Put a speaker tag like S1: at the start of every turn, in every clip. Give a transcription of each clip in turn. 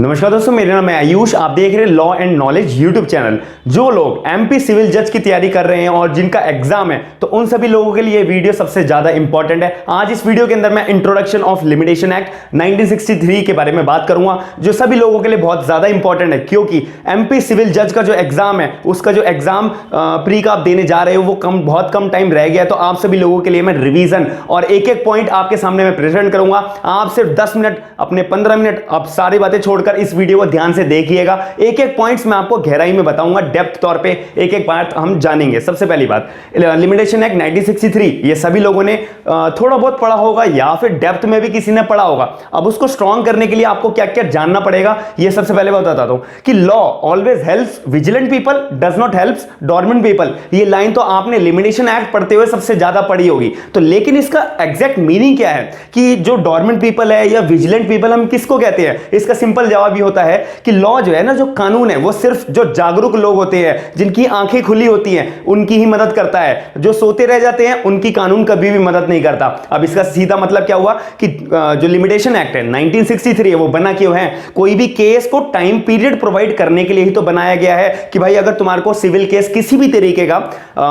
S1: नमस्कार दोस्तों, मेरा नाम है आयुष। आप देख रहे हैं law and knowledge YouTube channel. जो लोग एमपी सिविल जज की तैयारी कर रहे हैं और जिनका एग्जाम है, तो उन सभी लोगों के लिए ये वीडियो सबसे ज्यादा इंपॉर्टेंट है। आज इस वीडियो के अंदर मैं इंट्रोडक्शन ऑफ लिमिटेशन एक्ट 1963 के बारे में बात करूंगा, जो सभी लोगों के लिए बहुत ज्यादा इंपॉर्टेंट है, क्योंकि एमपी सिविल जज का जो एग्जाम है, उसका जो एग्जाम प्री का आप देने जा रहे हो वो बहुत कम टाइम रह गया। तो आप सभी लोगों के लिए मैं रिवीजन और एक एक पॉइंट आपके सामने मैं प्रेजेंट करूंगा। आप सिर्फ 10 मिनट, अपने 15 मिनट आप सारी बातें छोड़कर इस वीडियो को ध्यान से देखिएगा। एक एक पॉइंट्स मैं आपको गहराई में बताऊंगा, डेप्थ तौर पे एक एक बात हम जानेंगे। सबसे पहली बात, लिमिटेशन एक्ट 1963, ये सभी लोगों ने थोड़ा बहुत पढ़ा होगा या फिर डेप्थ में भी किसी ने पढ़ा होगा। अब उसको स्ट्रॉन्ग करने के लिए आपको क्या क्या जानना पड़ेगा, ये सबसे पहले बताता हूं कि law always helps vigilant people, does not helps dormant people. ये लाइन तो आपने लिमिटेशन एक्ट पढ़ते हुए सबसे ज्यादा पढ़ी होगी। तो लेकिन इसका एग्जैक्ट मीनिंग क्या है कि जो डोरमेंट पीपल है या विजिलेंट पीपल हम किसको कहते हैं? इसका सिंपल जवाब ये होता है कि लॉ जो है ना, जो कानून है, वो सिर्फ जो जागरूक लोग होते हैं, जिनकी आंखें खुली होती हैं, उनकी ही मदद करता है। जो सोते रह जाते हैं उनकी कानून कभी भी मदद नहीं करता। अब इसका सीधा मतलब क्या हुआ कि जो लिमिटेशन एक्ट है 1963 है, वो बना क्यों है? कोई भी केस को टाइम पीरियड प्रोवाइड करने के लिए ही तो बनाया गया है कि भाई अगर तुम्हारे को सिविल केस किसी भी तरीके का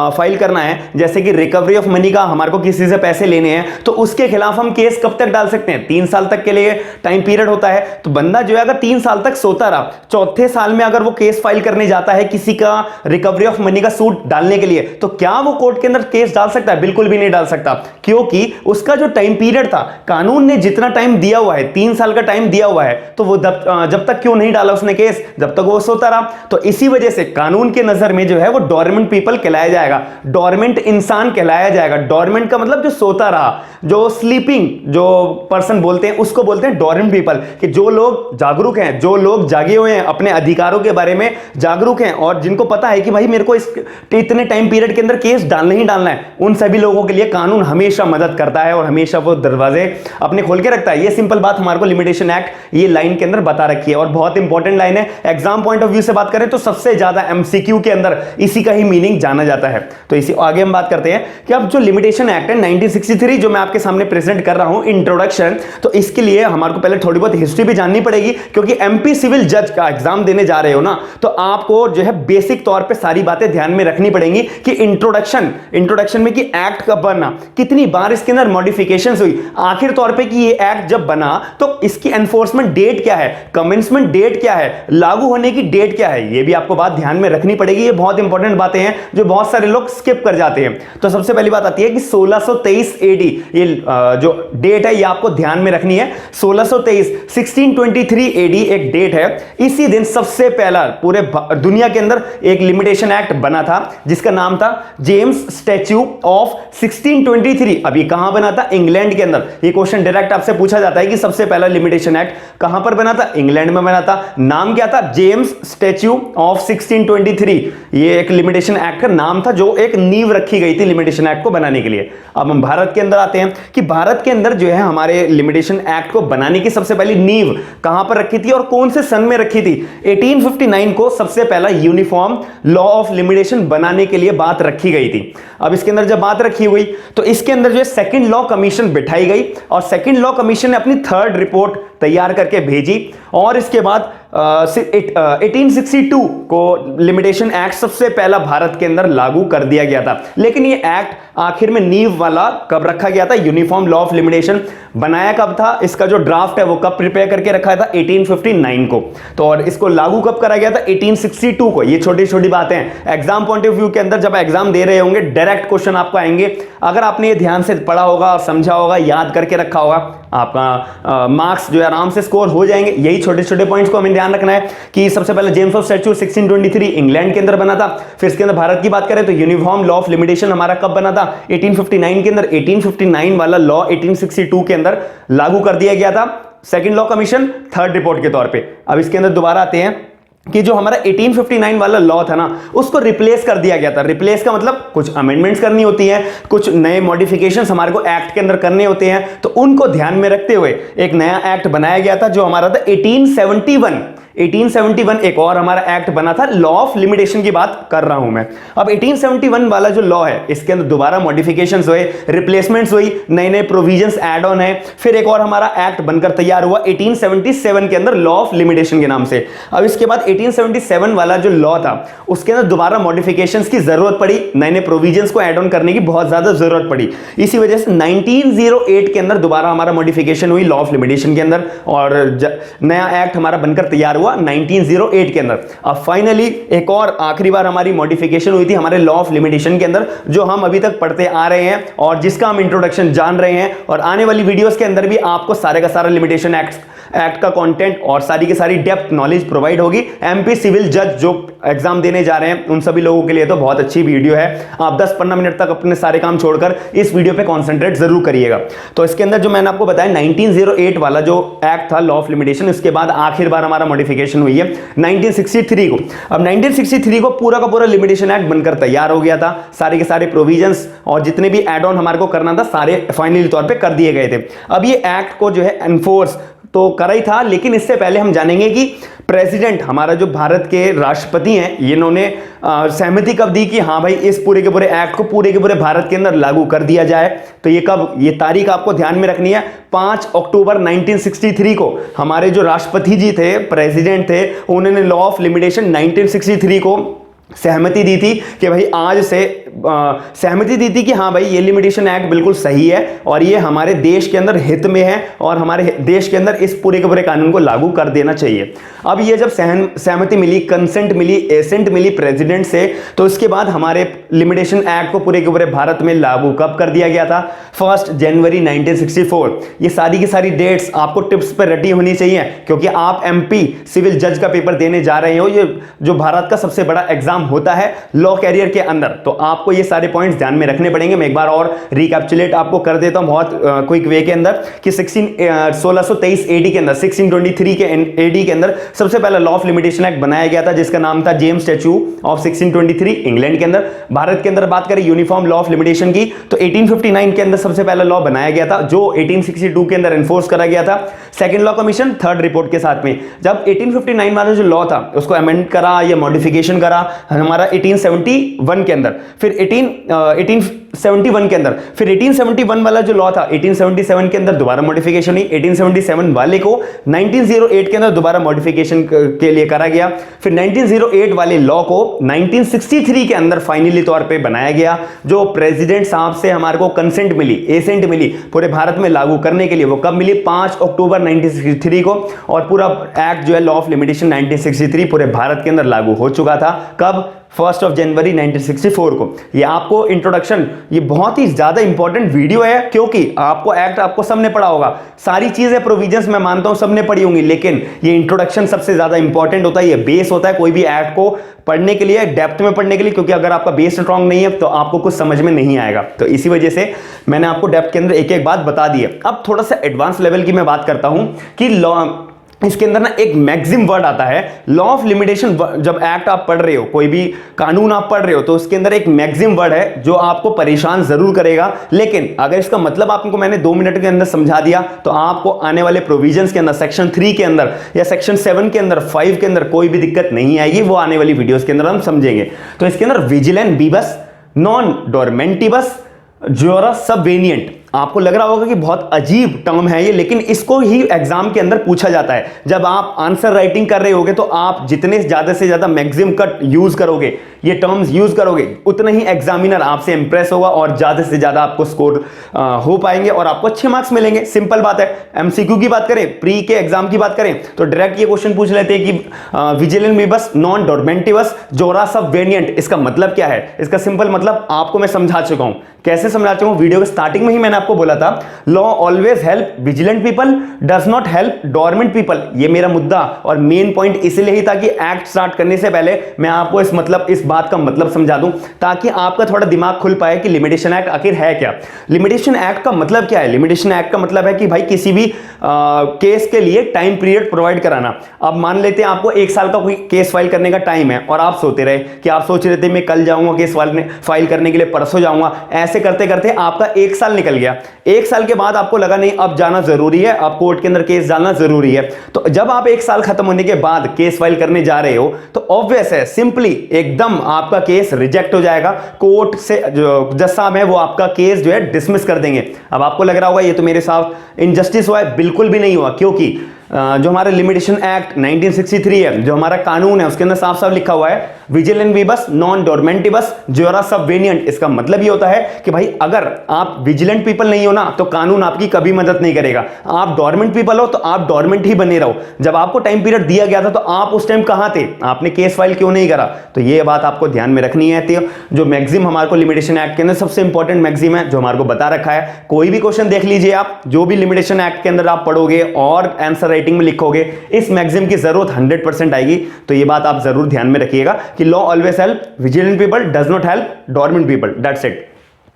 S1: फाइल करना है, जैसे कि रिकवरी ऑफ मनी का, हमारे को किसी से पैसे लेने हैं, तो उसके खिलाफ हम केस कब तक डाल सकते हैं? 3 साल तक के लिए टाइम पीरियड होता है। तो बंदा जो है अगर 3 साल तक सोता रहा, चौथे साल में अगर वो केस फाइल करने जाता है किसी का रिकवरी ऑफ मनी का सूट डालने के लिए, तो क्या वो कोर्ट के अंदर केस डाल सकता है? बिल्कुल भी नहीं डाल सकता, क्योंकि उसका जो टाइम पीरियड था, कानून ने जितना टाइम दिया हुआ है, 3 साल का टाइम दिया हुआ है, तो वो जब तक क्यों नहीं डाला उसने केस? जब तक वो सोता रहा। तो इसी वजह से कानून के नजर में जो है वो डोरमेंट पीपल कहलाया जाएगा, डोरमेंट इंसान कहलाया जाएगा। डोरमेंट का मतलब जो सोता रहा, जो स्लीपिंग जो पर्सन बोलते हैं, उसको बोलते हैं डोरमेंट पीपल। कि जो लोग जागरूक हैं, जो लोग जागे हुए हैं, अपने अधिकारों के बारे में जागरूक हैं और जिनको पता है कि भाई मेरे को इतने टाइम पीरियड के अंदर केस डालना ही डालना है, उन सभी लोगों के लिए कानून हमेशा मदद करता है और हमेशा वो दरवाजे अपने खोल के रखता है। ये सिंपल बात हमारे को लिमिटेशन एक्ट ये लाइन के अंदर बता रखी है और बहुत इंपॉर्टेंट लाइन है। एग्जाम पॉइंट ऑफ व्यू से बात करें तो सबसे ज्यादा एमसीक्यू के अंदर इसी का ही मीनिंग जाना जाता है। तो इसी आगे हम बात करते हैं कि अब जो लिमिटेशन एक्ट है 1963 जो मैं आपके सामने प्रेजेंट कर रहा हूं इंट्रोडक्शन, तो इसके लिए हमारे को पहले थोड़ी बहुत हिस्ट्री भी जाननी पड़ेगी, क्योंकि एमपी सिविल जज का एग्जाम देने जा रहे हो ना, तो आपको जो है बेसिक तौर पे सारी बातें ध्यान में रखनी पड़ेंगी कि इंट्रोडक्शन में कि एक्ट कब बना, कितनी बार इसके अंदर मॉडिफिकेशंस हुई, आखिर तौर पे कि ये एक्ट जब बना तो इसकी एनफोर्समेंट डेट क्या है, कमेंसमेंट डेट क्या है, लागू होने की डेट क्या है, ये भी आपको बात ध्यान में रखनी पड़ेगी। ये बहुत इंपॉर्टेंट बातें हैं जो बहुत सारे लोग स्किप कर जाते हैं। तो सबसे पहली बात आती है कि 1623 एडी, ये जो डेट है ये आपको ध्यान में रखनी है। 1623 एडी एक डेट है। इसी दिन सबसे पहला पूरे दुनिया के अंदर एक लिमिटेशन एक्ट बना था जिसका नाम था जेम्स स्टैट्यूट ऑफ 1623। अब ये कहां बना था? इंग्लैंड के अंदर। ये क्वेश्चन डायरेक्ट आपसे पूछा जाता है कि सबसे पहला लिमिटेशन एक्ट कहां पर बना था? इंग्लैंड में बना था। नाम क्या था? James statute of 1623। ये एक लिमिटेशन एक्ट का नाम था जो एक नींव रखी गई थी लिमिटेशन एक्ट को बनाने के लिए। अब हम भारत के अंदर आते हैं कि भारत के अंदर जो है हमारे लिमिटेशन एक्ट को बनाने की सबसे पहली नींव कहां पर रखी थी और कौन से सन में रखी थी? 1859 को सबसे पहला यूनिफॉर्म लॉ ऑफ लिमिटेशन बनाने के लिए बात रखी गई थी। अब इसके अंदर जब बात रखी हुई तो इसके अंदर जो है सेकंड लॉ कमीशन बिठाई गई और सेकंड लॉ कमीशन ने अपनी थर्ड रिपोर्ट तैयार करके भेजी और इसके बाद 1862 को लिमिटेशन एक्ट सबसे पहला भारत के अंदर लागू कर दिया गया था। लेकिन ये एक्ट आखिर में नींव वाला कब रखा गया था? यूनिफॉर्म लॉ ऑफ लिमिटेशन बनाया कब था? इसका जो ड्राफ्ट है वो कब प्रिपेयर करके रखा था? 1859 को। तो और इसको लागू कब करा गया था? 1862 को। ये छोटी छोटी बातें हैं। एग्जाम पॉइंट ऑफ व्यू के अंदर जब एग्जाम दे रहे होंगे डायरेक्ट क्वेश्चन आपको आएंगे। अगर आपने ये ध्यान से पढ़ा होगा, समझा होगा, याद करके रखा होगा, आपका मार्क्स जो है आराम से स्कोर हो जाएंगे। यही छोटे छोटे पॉइंट्स को हमें ध्यान रखना है कि सबसे पहले जेम्स ऑफ स्टैट्यूट 1623 इंग्लैंड के अंदर बना था। फिर इसके अंदर भारत की बात करें तो यूनिफॉर्म लॉ ऑफ लिमिटेशन हमारा कब बना था? 1859 के अंदर। 1859 वाला लॉ 1862 के अंदर लागू कर दिया गया था, second law commission third report के तौर पे। अब इसके अंदर दोबारा आते हैं कि जो हमारा 1859 वाला लॉ था ना, उसको रिप्लेस कर दिया गया था। रिप्लेस का मतलब कुछ अमेंडमेंट्स करनी होती हैं, कुछ नए मॉडिफिकेशंस हमारे को एक्ट के अंदर करने होते हैं, तो उनको ध्यान में रखते हुए एक नया एक्ट बनाया गया था जो हमारा था 1871 1871 एक और हमारा एक्ट बना था, लॉ ऑफ लिमिटेशन की बात कर रहा हूं मैं। अब 1871 वाला जो लॉ है इसके अंदर दोबारा मॉडिफिकेशंस हुए, रिप्लेसमेंट्स हुई, नए नए प्रोविजंस ऐड ऑन है, फिर एक और हमारा एक्ट बनकर तैयार हुआ 1877 के अंदर लॉ ऑफ लिमिटेशन के नाम से। अब इसके बाद 1877 वाला जो लॉ था उसके अंदर दोबारा मॉडिफिकेशंस की जरूरत पड़ी, नए नए प्रोविजंस को ऐड ऑन करने की बहुत ज्यादा जरूरत पड़ी। इसी वजह से 1908 के अंदर दोबारा हमारा मॉडिफिकेशन हुई लॉ ऑफ लिमिटेशन के अंदर और नया एक्ट हमारा बनकर तैयार हुआ 1908 के अंदर। अब फाइनली एक और आखिरी बार हमारी मॉडिफिकेशन हुई थी हमारे लॉ ऑफ लिमिटेशन के अंदर, जो हम अभी तक पढ़ते आ रहे हैं और जिसका हम इंट्रोडक्शन जान रहे हैं, और आने वाली वीडियोस के अंदर भी आपको सारे का सारा लिमिटेशन एक्ट का कंटेंट और सारी की सारी डेप्थ नॉलेज प्रोवाइड होगी। एमपी सिविल जज जो एग्जाम देने जा रहे हैं उन सभी लोगों के लिए तो बहुत अच्छी वीडियो है। आप 10-15 मिनट तक अपने सारे काम छोड़कर इस वीडियो पे कंसंट्रेट जरूर करिएगा। तो इसके अंदर जो मैंने आपको बताया 1908 वाला जो एक्ट था लॉ ऑफ लिमिटेशन, इसके बाद आखिर बार हमारा मॉडिफिकेशन हुई है 1963 को। अब 1963 को पूरा का पूरा लिमिटेशन एक्ट बनकर तैयार हो गया था, सारे के सारे प्रोविजंस और जितने भी एड ऑन हमारे को करना था सारे फाइनली तौर पे कर दिए गए थे। अब ये एक्ट को जो है एनफोर्स तो करा ही था, लेकिन इससे पहले हम जानेंगे कि प्रेसिडेंट हमारा जो भारत के राष्ट्रपति हैं इन्होंने सहमति कब दी कि हाँ भाई इस पूरे के पूरे एक्ट को पूरे के पूरे भारत के अंदर लागू कर दिया जाए। तो ये कब, ये तारीख आपको ध्यान में रखनी है। 5 अक्टूबर 1963 को हमारे जो राष्ट्रपति जी थे, प्रेसिडेंट थे, उन्होंने लॉ ऑफ लिमिटेशन 1963 को सहमति दी थी कि भाई आज से सहमति दी थी कि हाँ भाई ये लिमिटेशन एक्ट बिल्कुल सही है और ये हमारे देश के अंदर हित में है और हमारे देश के अंदर इस पूरे के पूरे कानून को लागू कर देना चाहिए। अब ये जब सहमति मिली, कंसेंट मिली, एसेंट मिली प्रेसिडेंट से, तो उसके बाद हमारे लिमिटेशन एक्ट को पूरे के पूरे भारत में लागू कब कर दिया गया था? 1 जनवरी 1964। ये सारी की सारी डेट्स आपको टिप्स पर रटी होनी चाहिए क्योंकि आप एमपी सिविल जज का पेपर देने जा रहे हो, ये जो भारत का सबसे बड़ा एग्जाम होता है लॉ कैरियर के अंदर, तो आपको ये सारे पॉइंट्स ध्यान में रखने पड़ेंगे। मैं एक बार और रिकैप्चुलेट आपको कर देता हूं बहुत क्विक वे के अंदर कि 1623 एडी के अंदर, 1623 के एडी के अंदर सबसे पहला लॉ ऑफ लिमिटेशन एक्ट बनाया गया था जिसका नाम था जेम्स स्टैच्यू ऑफ 1623 इंग्लैंड के अंदर। भारत के अंदर बात करें यूनिफॉर्म लॉ ऑफ लिमिटेशन की तो 1859 के अंदर सबसे पहला लॉ बनाया गया था जो 1862 के अंदर एनफोर्स करा गया था, second law commission third report के साथ में। जब 1859 वाला जो लॉ था उसको अमेंड करा या मॉडिफिकेशन करा हमारा 1871 के अंदर, फिर 1871 के अंदर, फिर 1871 वाला जो लॉ था 1877 के अंदर दोबारा मॉडिफिकेशन हुई, 1877 वाले को 1908 के अंदर दोबारा मॉडिफिकेशन के लिए करा गया, फिर 1908 वाले लॉ को 1963 के अंदर फाइनली तौर पे बनाया गया। जो प्रेसिडेंट साहब से हमारे को कंसेंट मिली, एसेंट मिली पूरे भारत में लागू करने के लिए, वो कब मिली? 5 अक्टूबर 1963 को। और पूरा एक्ट जो है लॉ ऑफ लिमिटेशन 1963 पूरे भारत के अंदर लागू हो चुका था। कब? 1 जनवरी 1964 को। ये आपको इंट्रोडक्शन, ये बहुत ही ज्यादा इंपॉर्टेंट वीडियो है क्योंकि आपको एक्ट आपको सबने पढ़ा होगा, सारी चीजें प्रोविजंस मैं मानता हूं सबने पढ़ी होंगी, लेकिन ये इंट्रोडक्शन सबसे ज्यादा इंपॉर्टेंट होता है, ये बेस होता है कोई भी एक्ट को पढ़ने के लिए, डेप्थ में पढ़ने के लिए, क्योंकि अगर आपका बेस स्ट्रांग नहीं है तो आपको कुछ समझ में नहीं आएगा। तो इसी वजह से मैंने आपको डेप्थ के अंदर एक एक बात बता दी है। अब थोड़ा सा एडवांस लेवल की मैं बात करता हूं कि लॉ, इसके अंदर ना एक मैक्सिम वर्ड आता है लॉ ऑफ लिमिटेशन। जब एक्ट आप पढ़ रहे हो, कोई भी कानून आप पढ़ रहे हो, तो उसके अंदर एक मैक्सिम वर्ड है जो आपको परेशान जरूर करेगा, लेकिन अगर इसका मतलब आपको मैंने 2 मिनट के अंदर समझा दिया तो आपको आने वाले प्रोविजंस के अंदर, सेक्शन 3 के अंदर या सेक्शन 7 के अंदर, 5 के अंदर कोई भी दिक्कत नहीं आएगी। वो आने वाली वीडियोस के अंदर हम समझेंगे। तो इसके अंदर विजिलेंट बीबस, नॉन डोरमेंटिबस, जोरा सबवेनिएंट, आपको लग रहा होगा कि बहुत अजीब टर्म है ये, लेकिन इसको ही एग्जाम के अंदर पूछा जाता है। जब आप आंसर राइटिंग कर रहे होगे तो आप जितने ज्यादा से ज्यादा मैक्सिमम कट यूज करोगे, ये टर्म्स यूज करोगे, उतना ही एग्जामिनर आपसे इंप्रेस होगा और ज्यादा से ज्यादा आपको स्कोर हो पाएंगे और आपको अच्छे मार्क्स मिलेंगे। सिंपल बात है। एमसीक्यू की बात करें, प्री के एग्जाम की बात करें तो डायरेक्ट ये क्वेश्चन पूछ लेते हैं कि विजिलेंट बीबस, नॉन डोरमेंटिवस, जोरा सबवेनिएंट, इसका मतलब क्या है? इसका सिंपल मतलब आपको मैं समझा चुका हूं। कैसे समझा चुका हूं? वीडियो के स्टार्टिंग में ही मैंने आपको बोला था, law always help vigilant people, does not help dormant people. ये मेरा मुद्दा और मेन पॉइंट इसलिए ही था कि एक्ट स्टार्ट करने से पहले मैं आपको इस बात का मतलब समझा दूं ताकि आपका थोड़ा दिमाग खुल पाए कि लिमिटेशन एक्ट आखिर है क्या। लिमिटेशन एक्ट का मतलब क्या है? लिमिटेशन एक्ट का मतलब है कि भाई किसी भी केस के लिए टाइम पीरियड प्रोवाइड कराना। अब मान लेते हैं आपको 1 साल का कोई केस फाइल करने का टाइम है और आप सोते रहे कि आप सोच रहे थे मैं कल जाऊंगा केस फाइल करने के लिए, परसों जाऊंगा, ऐसे करते करते आपका 1 साल निकल गया। किया, 1 साल के बाद आपको लगा नहीं अब जाना जरूरी है, अब कोर्ट के अंदर केस डालना जरूरी है, तो जब आप 1 साल खत्म होने के बाद केस फाइल करने जा रहे हो तो ऑब्वियस है, सिंपली एकदम आपका केस रिजेक्ट हो जाएगा। कोर्ट से जो जज साहब है वो आपका केस जो है डिसमिस कर देंगे। अब आपको लग रहा होगा ये तो मेरे साथ इनजस्टिस हुआ है, बिल्कुल भी नहीं हुआ, क्योंकि जो हमारा लिमिटेशन एक्ट 1963 है, जो हमारा कानून है, उसके अंदर साफ साफ लिखा हुआ है विजिलेंट विबस नॉन डोरमेंटिबस ज्यूरा सबवेनिएंट। इसका मतलब ये होता है कि भाई अगर आप विजिलेंट पीपल नहीं हो ना तो कानून आपकी कभी मदद नहीं करेगा, आप डोरमेंट पीपल हो तो आप डोरमेंट ही बने रहो। जब आपको टाइम पीरियड दिया गया था तो आप उस टाइम कहां थे, आपने केस फाइल क्यों नहीं करा? तो ये बात आपको ध्यान में रखनी है। जो मैक्सिम हमारे को लिमिटेशन एक्ट के अंदर सबसे इंपॉर्टेंट मैक्सिम है जो हमारे को बता रखा है, कोई भी क्वेश्चन देख लीजिए आप, जो भी लिमिटेशन एक्ट के अंदर आप पढ़ोगे और आंसर राइटिंग में लिखोगे, इस मैक्सिम की जरूरत 100% आएगी। तो ये बात आप जरूर ध्यान में रखिएगा कि law always help vigilant people, does not help dormant people, that's it.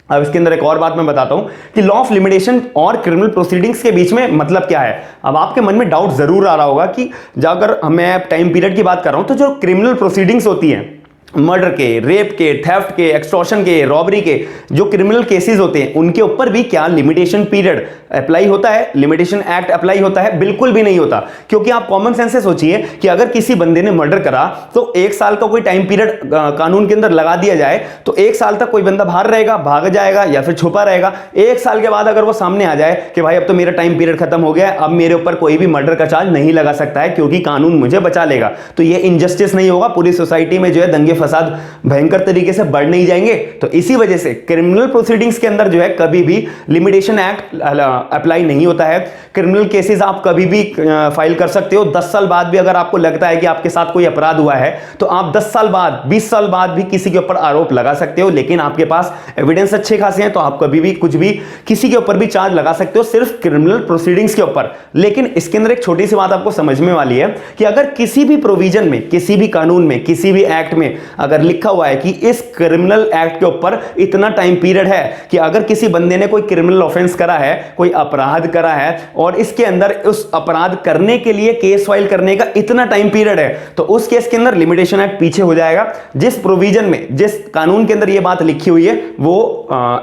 S1: अब इसके अंदर एक और बात मैं बताता हूं कि लॉ ऑफ लिमिटेशन और क्रिमिनल प्रोसीडिंग्स के बीच में मतलब क्या है। अब आपके मन में डाउट जरूर आ रहा होगा कि जब अगर मैं टाइम पीरियड की बात कर रहा हूं तो जो क्रिमिनल प्रोसीडिंग्स होती हैं, मर्डर के, रेप के, थेफ्ट के, एक्सटॉर्शन के, रॉबरी के, जो क्रिमिनल केसेस होते हैं उनके ऊपर भी क्या लिमिटेशन पीरियड अप्लाई होता है, लिमिटेशन एक्ट अप्लाई होता है? बिल्कुल भी नहीं होता। क्योंकि आप कॉमन सेंस से सोचिए कि अगर किसी बंदे ने मर्डर करा तो 1 साल का कोई टाइम पीरियड कानून के अंदर लगा दिया जाए तो 1 साल तक कोई बंदा बाहर रहेगा, भाग जाएगा या फिर छुपा रहेगा। 1 साल के बाद अगर वो सामने आ जाए कि भाई अब तो मेरा टाइम पीरियड खत्म हो गया है, अब मेरे ऊपर कोई भी मर्डर का चार्ज नहीं लगा सकता है क्योंकि कानून मुझे बचा लेगा, तो ये इनजस्टिस नहीं होगा, पूरी सोसाइटी में जो है दंगे फसाद भयंकर तरीके से बढ़ नहीं जाएंगे। तो इसी वजह से क्रिमिनल प्रोसीडिंग्स के अंदर जो है कभी भी लिमिटेशन एक्ट अप्लाई नहीं होता है। क्रिमिनल केसेस आप कभी भी फाइल कर सकते हो। 10 साल बाद भी अगर आपको लगता है कि आपके साथ कोई अपराध हुआ है तो आप 10 साल बाद, 20 साल बाद भी किसी के ऊपर आरोप लगा सकते हो, लेकिन आपके पास एविडेंस अच्छे खासे हैं तो आप कभी भी कुछ भी किसी के ऊपर भी चार्ज लगा सकते हो, सिर्फ क्रिमिनल प्रोसीडिंग्स के ऊपर। लेकिन इसके अंदर एक छोटी सी बात आपको समझने वाली है कि अगर किसी भी प्रोविजन में, किसी भी कानून में, किसी भी एक्ट में अगर लिखा हुआ है कि इस क्रिमिनल एक्ट के ऊपर इतना टाइम पीरियड है कि अगर किसी बंदे ने कोई क्रिमिनल ऑफेंस करा है, कोई अपराध करा है और इसके अंदर उस अपराध करने के लिए केस फाइल करने का इतना टाइम पीरियड है, तो उस केस के अंदर लिमिटेशन एक्ट पीछे हो जाएगा। जिस प्रोविजन में, जिस कानून के अंदर यह बात लिखी हुई है वो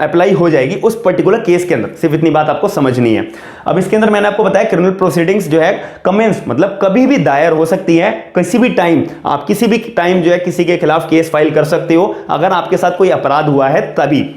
S1: अप्लाई हो जाएगी उस पर्टिकुलर केस के अंदर। सिर्फ इतनी बात आपको समझनी है। अब इसके अंदर मैंने आपको बताया क्रिमिनल प्रोसीडिंग्स जो है कमेंस मतलब कभी भी दायर हो सकती है, किसी भी टाइम, आप किसी भी टाइम जो है किसी के खिलाफ केस फाइल कर सकते हो अगर आपके साथ कोई अपराध हुआ है तभी।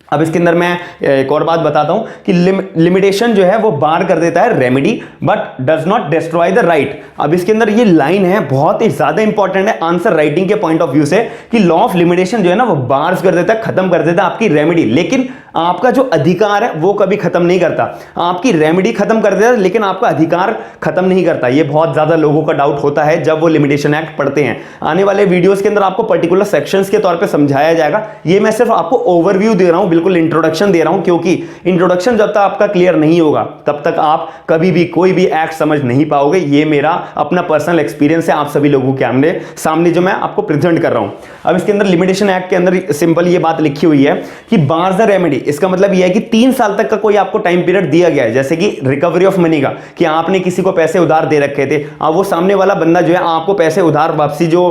S1: अब इसके अंदर मैं एक और बात बताता हूं कि लिमिटेशन जो है वो बार कर देता है remedy but does not destroy the right. अब इसके अंदर ये लाइन है, बहुत ही ज्यादा इंपॉर्टेंट है आंसर राइटिंग के पॉइंट ऑफ व्यू से, कि लॉ ऑफ लिमिटेशन जो है ना वो बार्स कर देता है, खत्म कर देता है आपकी रेमेडी, लेकिन आपका जो अधिकार है वो कभी खत्म नहीं करता। आपकी रेमेडी खत्म कर देता है लेकिन आपका अधिकार खत्म नहीं करता। ये बहुत ज्यादा लोगों का डाउट होता है जब वो लिमिटेशन एक्ट पढ़ते हैं। आने वाले वीडियोस के अंदर आपको पर्टिकुलर सेक्शंस के तौर पे समझाया जाएगा। ये मैं सिर्फ आपको ओवरव्यू दे रहा हूं, बिल्कुल इंट्रोडक्शन दे रहा हूं, क्योंकि इंट्रोडक्शन जब तक आपका क्लियर नहीं होगा तब तक आप कभी भी कोई भी एक्ट समझ नहीं पाओगे। ये मेरा अपना पर्सनल एक्सपीरियंस है आप सभी लोगों के सामने जो मैं आपको प्रेजेंट कर रहा हूं। अब इसके अंदर लिमिटेशन एक्ट के अंदर सिंपल ये बात लिखी हुई है कि बार्स द रेमेडी। इसका मतलब यह है कि 3 साल तक का कोई आपको टाइम पीरियड दिया गया है, जैसे कि रिकवरी ऑफ मनी का, कि आपने किसी को पैसे उधार दे रखे थे, अब वो सामने वाला बंदा जो है आपको पैसे उधार वापसी जो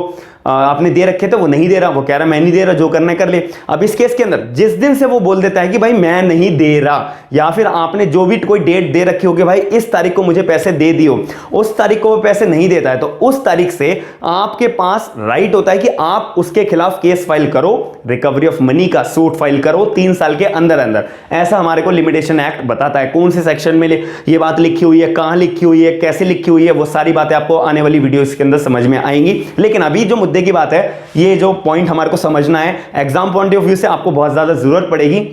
S1: आपने दे रखे थे वो नहीं दे रहा, वो कह रहा मैं नहीं दे रहा, जो करना है कर ले। अब इस केस के अंदर जिस दिन से वो बोल देता है कि भाई मैं नहीं दे रहा, या फिर आपने जो भी कोई डेट दे रखी होगी भाई इस तारीख को मुझे पैसे दे दियो, उस तारीख को वो पैसे नहीं देता है तो उस तारीख से आपके पास राइट होता है कि आप उसके खिलाफ केस फाइल करो, रिकवरी ऑफ मनी का सूट फाइल करो 3 साल के अंदर अंदर। ऐसा हमारे को लिमिटेशन एक्ट बताता है। कौन से सेक्शन में ये बात लिखी हुई है, कहां लिखी हुई है, कैसे लिखी हुई है, वो सारी बातें आपको आने वाली वीडियो के अंदर समझ में आएंगी। लेकिन अभी जो मुद्दे की बात है, ये जो पॉइंट हमारे को समझना है, एग्जाम पॉइंट ऑफ व्यू से आपको बहुत ज्यादा जरूरत पड़ेगी।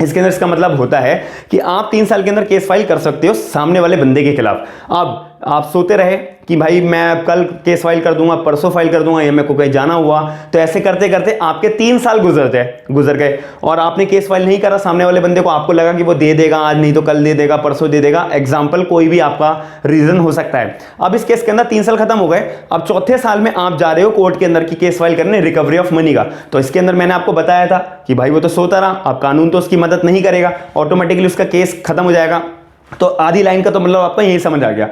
S1: इसके अंदर इसका मतलब होता है कि आप 3 साल के अंदर केस फाइल कर सकते हो सामने वाले बंदे के खिलाफ। अब आप सोते रहे कि भाई मैं कल केस फाइल कर दूंगा, परसों फाइल कर दूंगा, या मेरे को कहीं जाना हुआ, तो ऐसे करते करते आपके 3 साल गुजर गए और आपने केस फाइल नहीं करा सामने वाले बंदे को। आपको लगा कि वो दे देगा, आज नहीं तो कल दे देगा, परसों दे देगा, एग्जाम्पल कोई भी आपका रीजन हो सकता है। अब इस केस के अंदर 3 साल खत्म हो गए, अब चौथे साल में आप जा रहे हो कोर्ट के अंदर की केस फाइल करने रिकवरी ऑफ मनी का। तो इसके अंदर मैंने आपको बताया था कि भाई वो तो सोता रहा, अब कानून तो उसकी मदद नहीं करेगा, ऑटोमेटिकली उसका केस खत्म हो जाएगा। तो आधी लाइन का तो मतलब आपको यही समझ आ गया,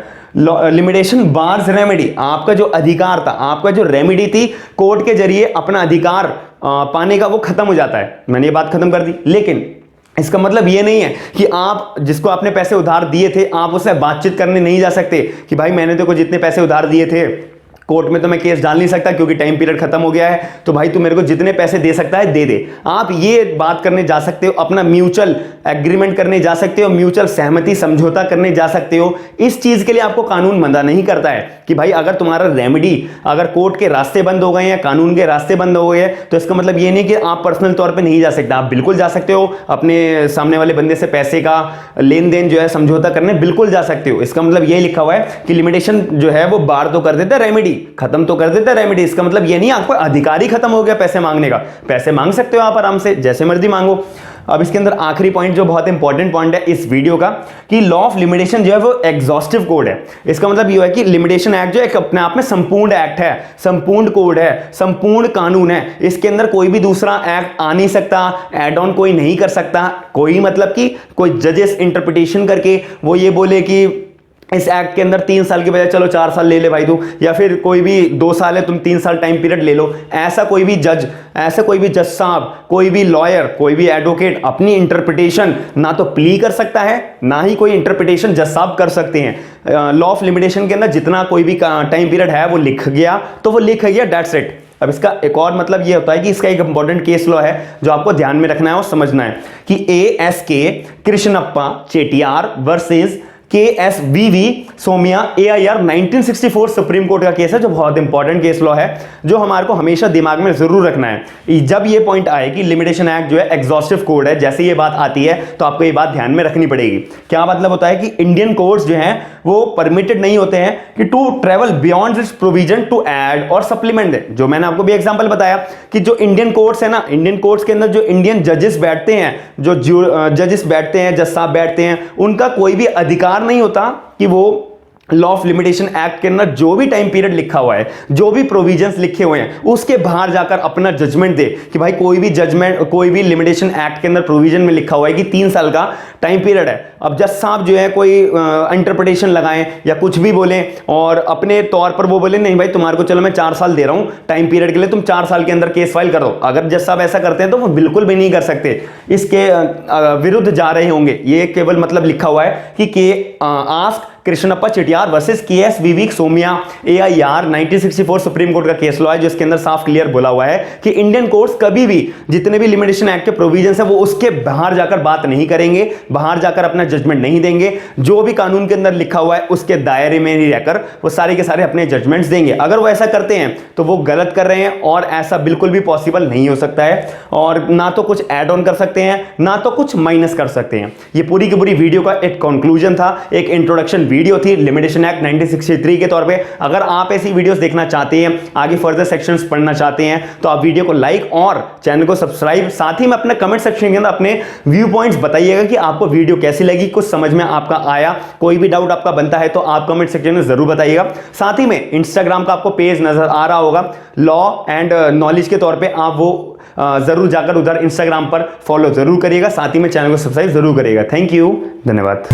S1: लिमिटेशन बार्स रेमेडी। आपका जो अधिकार था, आपका जो रेमेडी थी कोर्ट के जरिए अपना अधिकार पाने का, वो खत्म हो जाता है। मैंने ये बात खत्म कर दी। लेकिन इसका मतलब ये नहीं है कि आप जिसको आपने पैसे उधार दिए थे आप उससे बातचीत करने नहीं जा सकते कि भाई मैंने तेरे को जितने पैसे उधार दिए थे, कोर्ट में तो मैं केस डाल नहीं सकता क्योंकि टाइम पीरियड खत्म हो गया है, तो भाई तू मेरे को जितने पैसे दे सकता है दे दे। आप ये बात करने जा सकते हो, अपना म्यूचुअल एग्रीमेंट करने जा सकते हो, म्यूचुअल सहमति समझौता करने जा सकते हो। इस चीज के लिए आपको कानून मना नहीं करता है कि भाई अगर तुम्हारा रेमेडी अगर कोर्ट के रास्ते बंद हो गए या कानून के रास्ते बंद हो गए तो इसका मतलब ये नहीं कि आप पर्सनल तौर पर नहीं जा सकते। आप बिल्कुल जा सकते हो, अपने सामने वाले बंदे से पैसे का लेन देन जो है समझौता करने बिल्कुल जा सकते हो। इसका मतलब ये लिखा हुआ है कि लिमिटेशन जो है वो बार तो कर देता है, रेमेडी खत्म तो कर देता है रेमेडी। इसका मतलब ये नहीं आपको अधिकार ही खत्म हो गया पैसे मांगने का, पैसे मांग सकते हो आप आराम से जैसे मर्जी मांगो। अब इसके अंदर आखिरी पॉइंट जो बहुत इंपॉर्टेंट पॉइंट है इस वीडियो का कि लॉ ऑफ लिमिटेशन जो है वो एग्जॉस्टिव कोड है। इसका मतलब ये है कि लिमिटेशन एक्ट जो है अपने आप में संपूर्ण एक्ट है, संपूर्ण कोड है, संपूर्ण कानून है। इसके अंदर कोई भी दूसरा एक्ट आ नहीं सकता, एड ऑन कोई नहीं कर सकता। कोई मतलब कि कोई जजेस इंटरप्रिटेशन करके वो ये बोले कि इस एक्ट के अंदर 3 साल की बजाय चलो 4 साल ले ले भाई तू, या फिर कोई भी 2 साल है तुम 3 साल टाइम पीरियड ले लो। ऐसा कोई भी जज साहब, कोई भी लॉयर, कोई भी एडवोकेट अपनी इंटरप्रिटेशन ना तो प्ली कर सकता है ना ही कोई इंटरप्रिटेशन जज साहब कर सकते हैं। लॉ ऑफ लिमिटेशन के अंदर जितना कोई भी टाइम पीरियड है वो लिख गया तो वो लिख गया, दैट्स इट। अब इसका एक और मतलब ये होता है कि इसका एक इंपॉर्टेंट केस लॉ है जो आपको ध्यान में रखना है और समझना है कि ASK Krishnappa Chettiar versus KSVV सोमिया AIR 1964 सुप्रीम कोर्ट का केस है जो बहुत इंपॉर्टेंट केस लॉ है, जो हमारे को हमेशा दिमाग में जरूर रखना है। जब ये पॉइंट आए कि लिमिटेशन एक्ट जो है एग्जॉस्टिव कोड है, जैसे ये बात आती है तो आपको ये बात ध्यान में रखनी पड़ेगी। क्या मतलब होता है कि इंडियन कोर्ट्स जो हैं वो परमिटेड नहीं होते हैं कि to travel beyond this provision to add और सप्लीमेंट दे। जो मैंने आपको भी एग्जांपल बताया कि जो इंडियन कोर्ट्स है ना, इंडियन कोर्ट्स के अंदर जो इंडियन जजेस बैठते हैं, जो जजेस बैठते हैं, जज साहब बैठते हैं, उनका कोई भी अधिकार नहीं होता कि वो लॉ ऑफ लिमिटेशन एक्ट के अंदर जो भी टाइम पीरियड लिखा हुआ है, जो भी प्रोविजंस लिखे हुए हैं उसके बाहर जाकर अपना जजमेंट दे कि भाई कोई भी जजमेंट, कोई भी लिमिटेशन एक्ट के अंदर प्रोविजन में लिखा हुआ है कि 3 साल का टाइम पीरियड है। अब जज साहब जो है कोई इंटरप्रिटेशन लगाएं या कुछ भी बोलें और अपने तौर पर वो बोले नहीं भाई तुम्हारे को चलो मैं 4 साल दे रहा हूं टाइम पीरियड के लिए, तुम 4 साल के अंदर केस फाइल करो। अगर जज साहब ऐसा करते हैं तो वो बिल्कुल भी नहीं कर सकते, इसके विरुद्ध जा रहे होंगे। ये केवल मतलब लिखा हुआ है कि ask Krishnappa Chettiar versus KSVV सोमिया AIR 1964 सुप्रीम कोर्ट का केस लॉ है जिसके अंदर साफ क्लियर बोला हुआ है कि इंडियन कोर्ट्स कभी भी जितने भी लिमिटेशन एक्ट के प्रोविजंस है वो उसके बाहर जाकर बात नहीं करेंगे, बाहर जाकर अपना जजमेंट नहीं देंगे। जो भी कानून के अंदर लिखा हुआ है उसके दायरे में ही रहकर वो सारे के सारे अपने जजमेंट्स देंगे। अगर वो ऐसा करते हैं तो वो गलत कर रहे हैं और ऐसा बिल्कुल भी पॉसिबल नहीं हो सकता है, और ना तो कुछ ऐड ऑन कर सकते हैं ना तो कुछ माइनस कर सकते हैं। ये पूरी की पूरी वीडियो का एक कंक्लूजन था, एक इंट्रोडक्शन वीडियो थी लिमिटेशन एक्ट 1963 के तौर पे। अगर आप ऐसी वीडियोस देखना चाहते हैं, आगे फर्दर सेक्शंस पढ़ना चाहते हैं तो आप वीडियो को लाइक और चैनल को सब्सक्राइब, साथ ही में अपने कमेंट सेक्शन के अंदर अपने व्यू पॉइंट्स बताइएगा कि आपको वीडियो कैसी लगी, कुछ समझ में आपका आया, कोई भी डाउट आपका बनता है तो आप कमेंट सेक्शन में जरूर बताइएगा। साथ ही में इंस्टाग्राम का आपको पेज नजर आ रहा होगा लॉ एंड नॉलेज के तौर पे, आप वो जरूर जाकर उधर इंस्टाग्राम पर फॉलो जरूर करिएगा, साथ ही में चैनल को सब्सक्राइब जरूर करिएगा। थैंक यू, धन्यवाद।